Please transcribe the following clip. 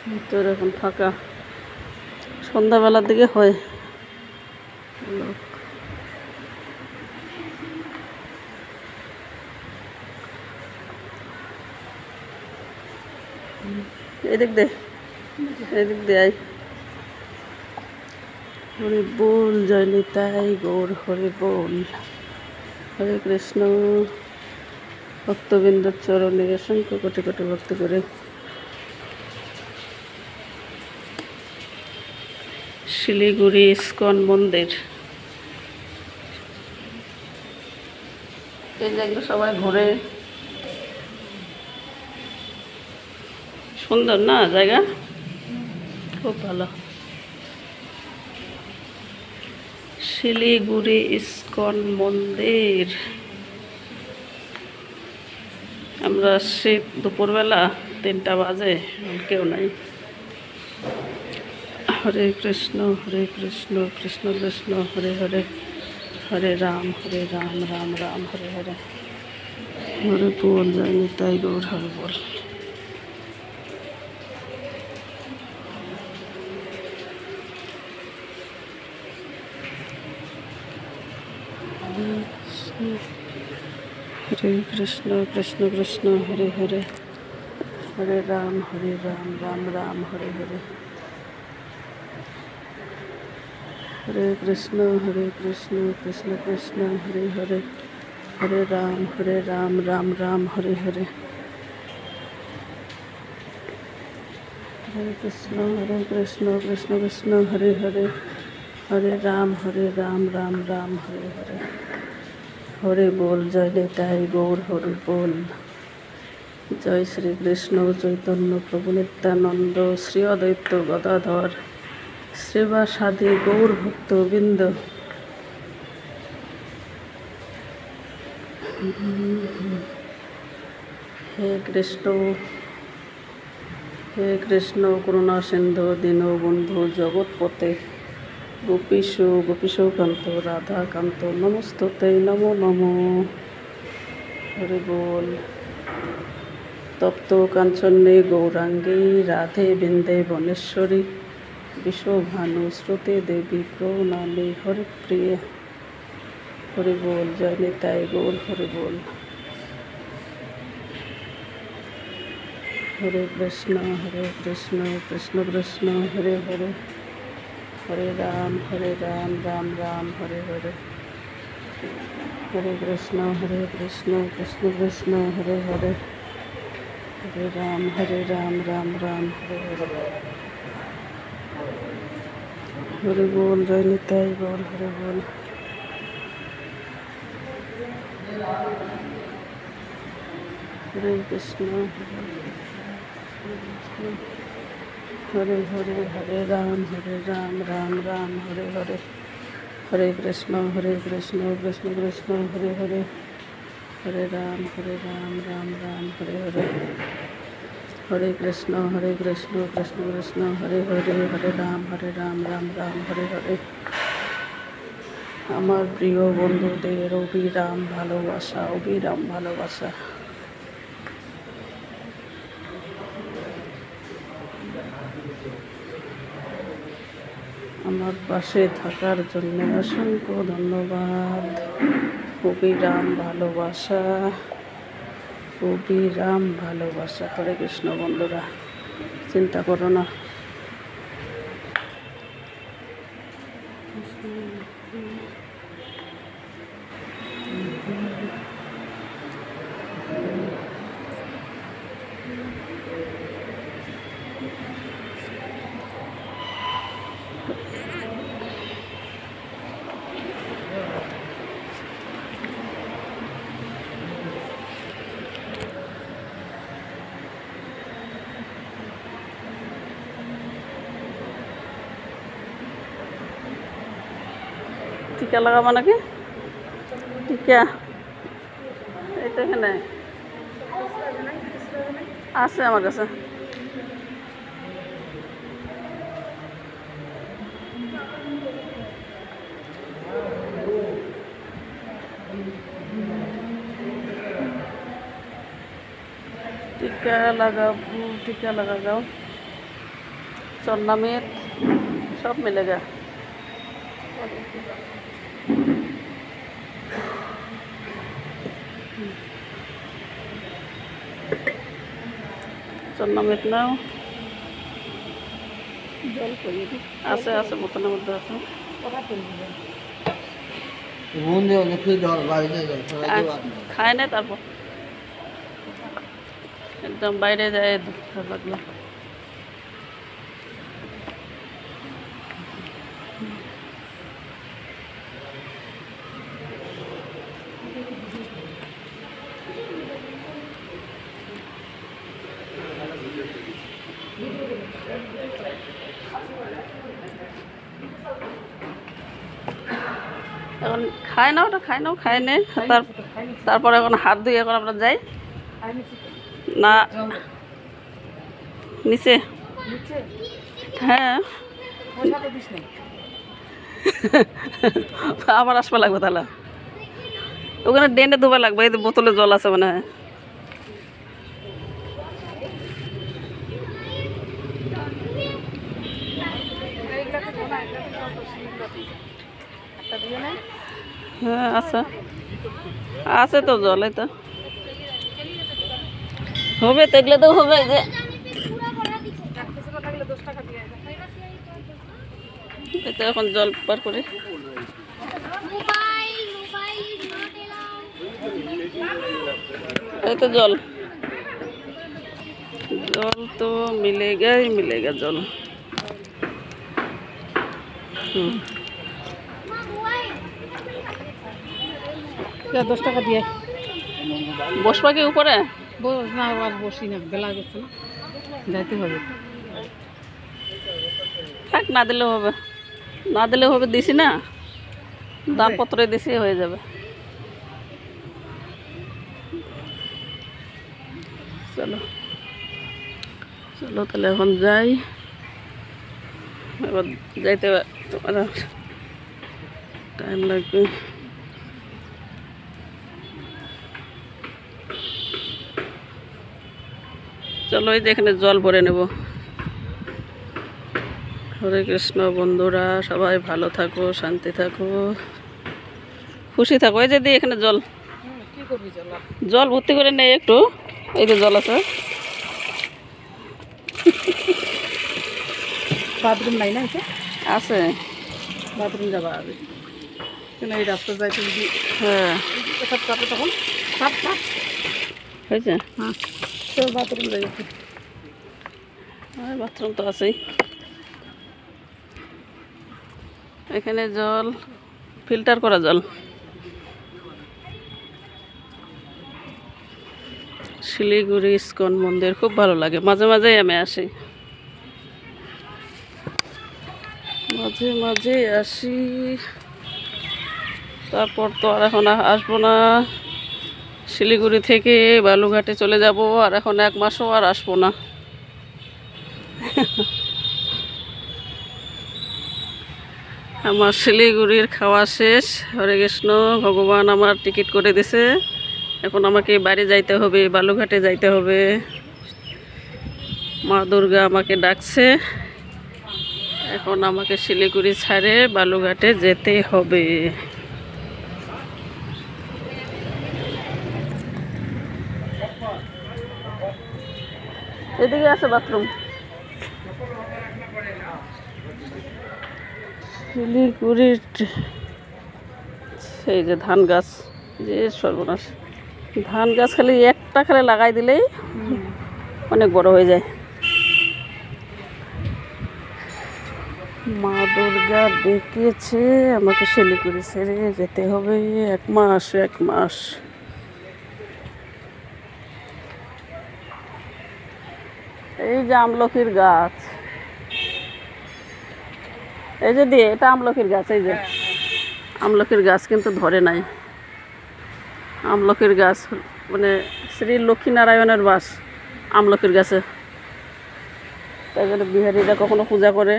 ভিতর এখন ফাঁকা, সন্ধ্যাবেলার দিকে হয় লোক। এদিক দে আয়। হরি বল, জয় নিতাই গৌর হরি বল। হরে কৃষ্ণ। ভক্তবৃন্দের চরণে অসংখ্য কোটি কোটি ভক্তি করে শিলিগুড়ি ইস্কন মন্দির। এই জায়গাটা সবাই ঘুরে, সুন্দর না জায়গা, খুব ভালো। শিলিগুড়ি ইস্কন মন্দির। আমরা আসছি দুপুরবেলা, 3টা বাজে, কেউ নাই। হরে কৃষ্ণ কৃষ্ণ কৃষ্ণ হরে হরে, হরে রাম রাম রাম হরে হরে। হরে বল, জয় নিতাই গৌর হরে বল। হরে কৃষ্ণ কৃষ্ণ কৃষ্ণ হরে হরে, হরে রাম রাম রাম হরে হরে। হরে কৃষ্ণ কৃষ্ণ কৃষ্ণ হরে হরে, হরে রাম রাম রাম হরে হরে। হরে কৃষ্ণ কৃষ্ণ কৃষ্ণ হরে হরে, হরে রাম রাম রাম হরে হরে। হরে বল, জয় নিতাই গৌর হরি বল। জয় শ্রীকৃষ্ণ চৈতন্য প্রভু নিত্যানন্দ, শ্রী অদ্বৈত গদাধর শ্রীবাসাদি গৌর ভক্তবৃন্দ। হে কৃষ্ণ করুণা সিন্ধু দীনবন্ধু জগৎপতে, গোপীশ কান্ত রাধাকান্ত নমস্তুতে নমো নমো। হরি বল। তপ্ত কাঞ্চনে গৌরাঙ্গী রাধে বৃন্দে বনেশ্বরী, বিশ্বভানু শ্রুতি দেবী প্রণামী হরিপ্রিয়া। হরি বল, জয় নিতাই গৌর হরি বল। হরে কৃষ্ণ কৃষ্ণ কৃষ্ণ হরে হরে, হরে রাম রাম রাম হরে হরে। হরে কৃষ্ণ কৃষ্ণ কৃষ্ণ হরে হরে, হরে রাম রাম রাম হরে হরে। হরে বল, জয় নিতাই গৌর হরে বল। হরে কৃষ্ণ হরে হরে, হরে রাম রাম রাম হরে হরে। হরে কৃষ্ণ কৃষ্ণ কৃষ্ণ হরে হরে, হরে রাম রাম রাম হরে হরে। হরে কৃষ্ণ কৃষ্ণ কৃষ্ণ হরে হরে, হরে রাম রাম রাম হরে হরে। আমার প্রিয় বন্ধুদের অবিরাম ভালোবাসা, অবিরাম ভালোবাসা। আমার পাশে থাকার জন্য অসংখ্য ধন্যবাদ। অবিরাম ভালোবাসা, অবিরাম ভালোবাসা। হরে কৃষ্ণ বন্ধুরা, চিন্তা করো না। টিকা লাগাবো নাকি? টিকা এই তো এখানে আছে আমার কাছে। টিকা লাগাও। चन्नामेत सब मिलेगा। चन्नामेत नाও জল করিয়ে দিই। আছে আছে বোতলের মধ্যে আছে। খায় না তারপর একদম বাইরে যায় দুধ লাগলো। এখন খায় না, ওটা খায় নাও, খায় নে। তারপরে এখন হাত ধুয়ে এখন আমরা যাই না নিচে। হ্যাঁ আবার আসবা লাগবে তাহলে, ওখানে ডেন্ডে ধোবা লাগবে। এই বোতলে জল আছে মনে হয়। হ্যাঁ আছে আছে তো জল, এই তো হবে, দেখলে তো হবে। যে এটা এখন জল পার করি। এই তো জল, জল তো मिलेगा ही मिलेगा জল। क्या 10 টাকা দিয়ে বসবা কি উপরে? বস না, আর বসি না, বেলা গেছে না, যাইতে হবে। থাক, না দিলেও হবে, না দিলেও হবে, দিছি না, দামপত্রে দিছি হয়ে যাবে। চলো চলো তাহলে এখন যাই। এবার যাইতে তোমার টাইম লাগবে। চলো এই যে এখানে জল ভরে নেব। হরে কৃষ্ণ বন্ধুরা, সবাই ভালো থাকো, শান্তি থাকো, খুশি থাকো। এই যে দিই এখানে জল, কি করবি জল? জল ভর্তি করে নেই একটু। এই যে জল আছে। বাথরুম নাই না? এটা আছে, বাথরুম যাবা আগে কেন? এই রাস্তা যাইতে যদি হ্যাঁ সব কাটে তখন সাপ সাপ হয়েছে। হ্যাঁ, তো বাথরুম যাইতে বাথরুম তো আছেই। এখানে জল ফিল্টার করা জল। শিলিগুড়ি ইস্কন মন্দির খুব ভালো লাগে, মাঝে মাঝেই আমি আসি, মাঝে মাঝে আসি। তারপর তো আর এখন আসবো না। শিলিগুড়ি থেকে বালুঘাটে চলে যাব, আর এখন 1 মাসও আর আসবো না। আমার শিলিগুড়ির খাওয়া শেষ। হরে কৃষ্ণ, ভগবান আমার টিকিট করে দিছে। এখন আমাকে বাড়ি যাইতে হবে, বালুঘাটে যাইতে হবে। মা দুর্গা আমাকে ডাকছে। এখন আমাকে শিলিগুড়ি ছাড়ে বালুঘাটে যেতে হবে। এদিকে আছে বাথরুম। শিলিগুড়ির সেই যে ধান গাছ, যে সর্বনাশ, ধান গাছ খালি একটা খালি লাগাই দিলেই অনেক বড় হয়ে যায়। মা দুর্গা ডেকেছে আমাকে শিলিগুড়ি ছেড়ে যেতে হবে 1 মাস, 1 মাস। এই যে আমলকির গাছ, এই যে দিয়ে এটা আমলকির গাছ। এই যে আমলকির গাছ কিন্তু ধরে নাই। আমলকির গাছ মানে শ্রী লক্ষ্মীনারায়ণের বাস আমলকির গাছে। তাই জন্য বিহারিরা কখনো পূজা করে।